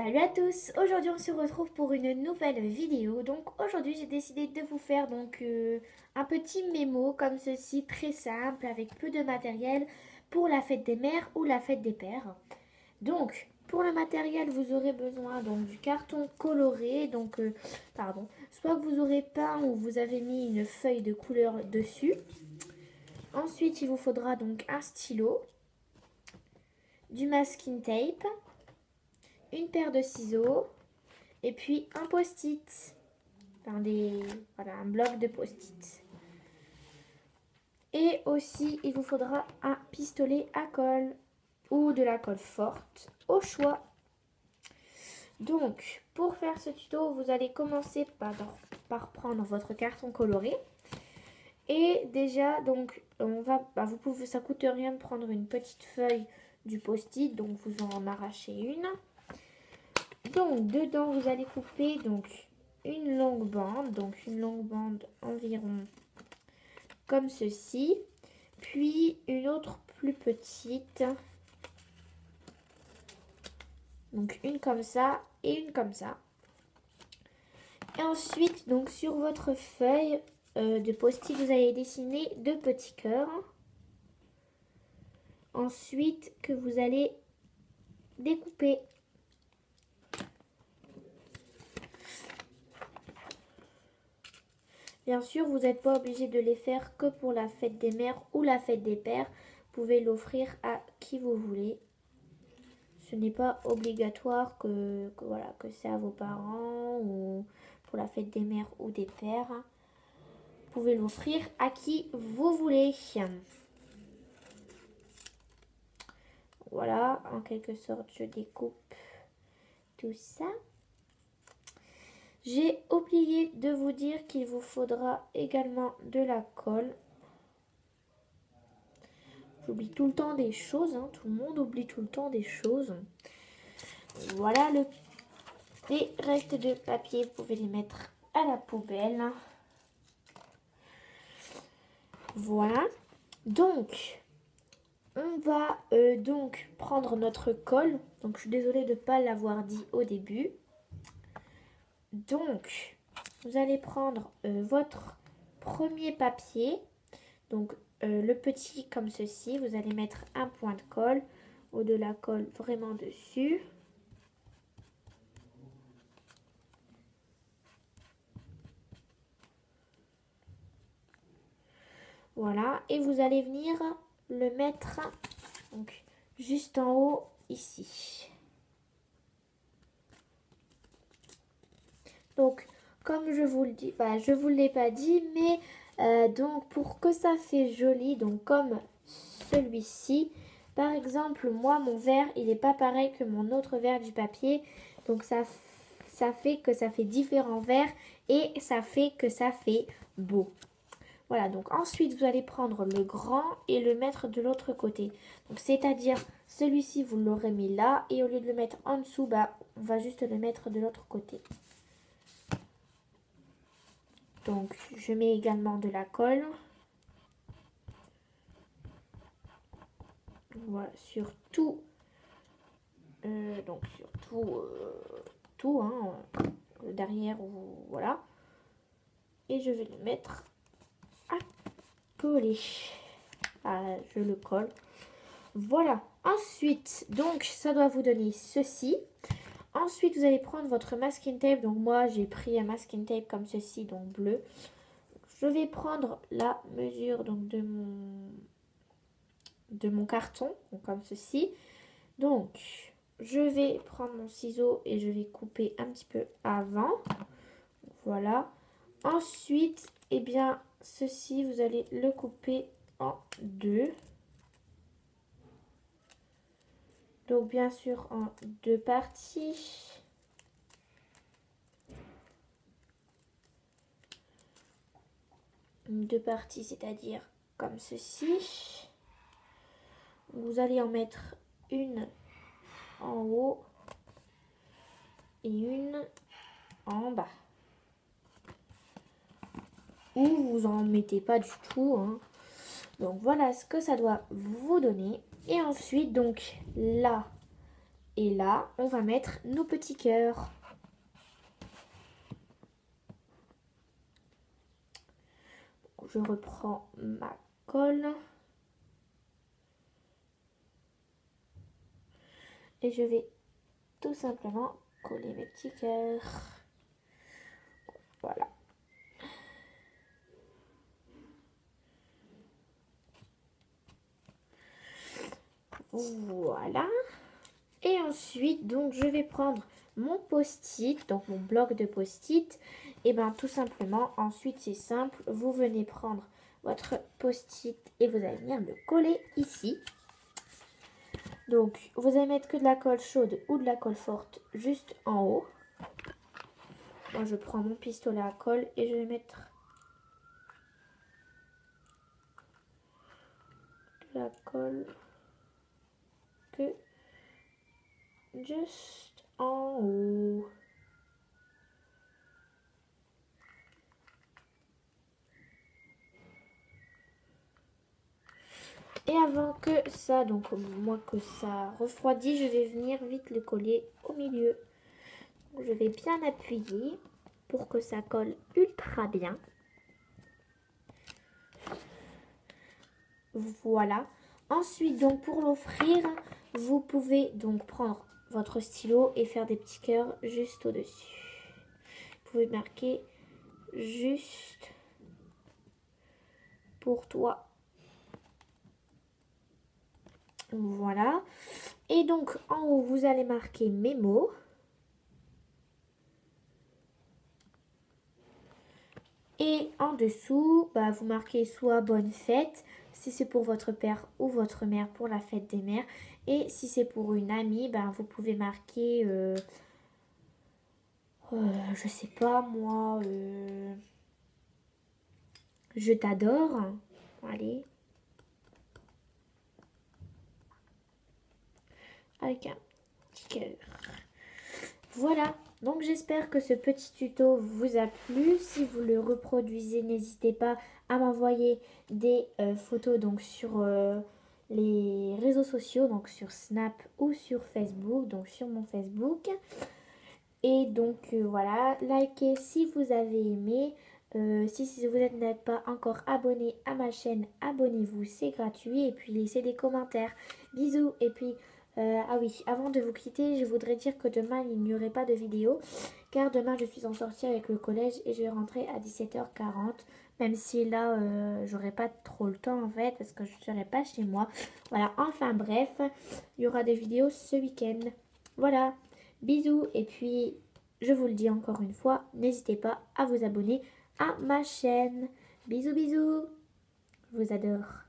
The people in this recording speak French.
Salut à tous, aujourd'hui on se retrouve pour une nouvelle vidéo. Donc aujourd'hui j'ai décidé de vous faire un petit mémo comme ceci, très simple, avec peu de matériel pour la fête des mères ou la fête des pères. Donc pour le matériel vous aurez besoin du carton coloré, soit que vous aurez peint ou vous avez mis une feuille de couleur dessus. Ensuite il vous faudra donc un stylo, du masking tape, une paire de ciseaux et puis un post-it, un bloc de post-it. Et aussi, il vous faudra un pistolet à colle ou de la colle forte, au choix. Donc, pour faire ce tuto, vous allez commencer par prendre votre carton coloré. Et déjà, ça coûte rien de prendre une petite feuille du post-it, donc vous en arrachez une. Donc dedans vous allez couper une longue bande environ comme ceci, puis une autre plus petite, donc une comme ça et une comme ça. Et ensuite sur votre feuille de post-it vous allez dessiner deux petits cœurs, ensuite que vous allez découper. Bien sûr, vous n'êtes pas obligé de les faire que pour la fête des mères ou la fête des pères. Vous pouvez l'offrir à qui vous voulez. Ce n'est pas obligatoire que c'est à vos parents ou pour la fête des mères ou des pères. Vous pouvez l'offrir à qui vous voulez. Voilà, en quelque sorte, je découpe tout ça. J'ai oublié de vous dire qu'il vous faudra également de la colle. J'oublie tout le temps des choses, hein. Tout le monde oublie tout le temps des choses. Voilà, les restes de papier, vous pouvez les mettre à la poubelle. Voilà. Donc, on va prendre notre colle. Donc, je suis désolée de ne pas l'avoir dit au début. Donc, vous allez prendre votre premier papier. Donc, le petit comme ceci. Vous allez mettre un point de colle ou de la colle vraiment dessus. Voilà. Et vous allez venir le mettre juste en haut ici. Donc, comme je vous le dis, je vous l'ai pas dit, mais pour que ça fait joli, donc comme celui-ci, par exemple, moi, mon verre, il n'est pas pareil que mon autre verre du papier, donc ça fait que ça fait différents verres et ça fait que ça fait beau. Voilà, donc ensuite, vous allez prendre le grand et le mettre de l'autre côté. Donc, c'est-à-dire, celui-ci, vous l'aurez mis là et au lieu de le mettre en dessous, on va juste le mettre de l'autre côté. Donc, je mets également de la colle. Voilà, sur tout. Tout, hein, derrière, voilà. Et je vais le mettre à coller. Je le colle. Voilà. Ensuite, donc, ça doit vous donner ceci. Ensuite, vous allez prendre votre masking tape. Donc, moi, j'ai pris un masking tape comme ceci, donc bleu. Je vais prendre la mesure de mon carton, donc comme ceci. Donc, je vais prendre mon ciseau et je vais couper un petit peu avant. Voilà. Ensuite, ceci, vous allez le couper en deux. Donc, bien sûr, en deux parties. Deux parties, c'est-à-dire comme ceci. Vous allez en mettre une en haut et une en bas. Ou vous en mettez pas du tout, hein. Donc voilà ce que ça doit vous donner. Et ensuite, donc là Et là, on va mettre nos petits cœurs. Je reprends ma colle. Et je vais tout simplement coller mes petits cœurs. Voilà. Voilà. Et ensuite, donc, je vais prendre mon post-it, donc mon bloc de post-it. Et bien, tout simplement, ensuite, c'est simple. Vous venez prendre votre post-it et vous allez venir le coller ici. Donc, vous allez mettre que de la colle chaude ou de la colle forte juste en haut. Moi, je prends mon pistolet à colle et je vais mettre de la colle que juste en haut. Et avant que ça, donc moi que ça refroidit, je vais venir vite le coller au milieu. Donc, je vais bien appuyer pour que ça colle ultra bien. Voilà. Ensuite, donc pour l'offrir, vous pouvez donc prendre votre stylo et faire des petits cœurs juste au-dessus. Vous pouvez marquer juste pour toi. Voilà. Et donc en haut, vous allez marquer mes mots. Et en dessous, bah, vous marquez soit bonne fête, si c'est pour votre père ou votre mère pour la fête des mères. Et si c'est pour une amie, bah, vous pouvez marquer, je sais pas moi, je t'adore. Allez. Avec un petit cœur. Voilà, donc j'espère que ce petit tuto vous a plu. Si vous le reproduisez, n'hésitez pas à m'envoyer des photos donc sur les réseaux sociaux, donc sur Snap ou sur Facebook, donc sur mon Facebook. Et donc voilà, likez si vous avez aimé. Si vous n'êtes pas encore abonné à ma chaîne, abonnez-vous, c'est gratuit. Et puis laissez des commentaires. Bisous. Et puis, ah oui, avant de vous quitter, je voudrais dire que demain, il n'y aurait pas de vidéo. Car demain, je suis en sortie avec le collège et je vais rentrer à 17h40. Même si là, j'aurai pas trop le temps en fait, parce que je ne serai pas chez moi. Voilà, enfin bref, il y aura des vidéos ce week-end. Voilà. Bisous et puis je vous le dis encore une fois, n'hésitez pas à vous abonner à ma chaîne. Bisous bisous, je vous adore.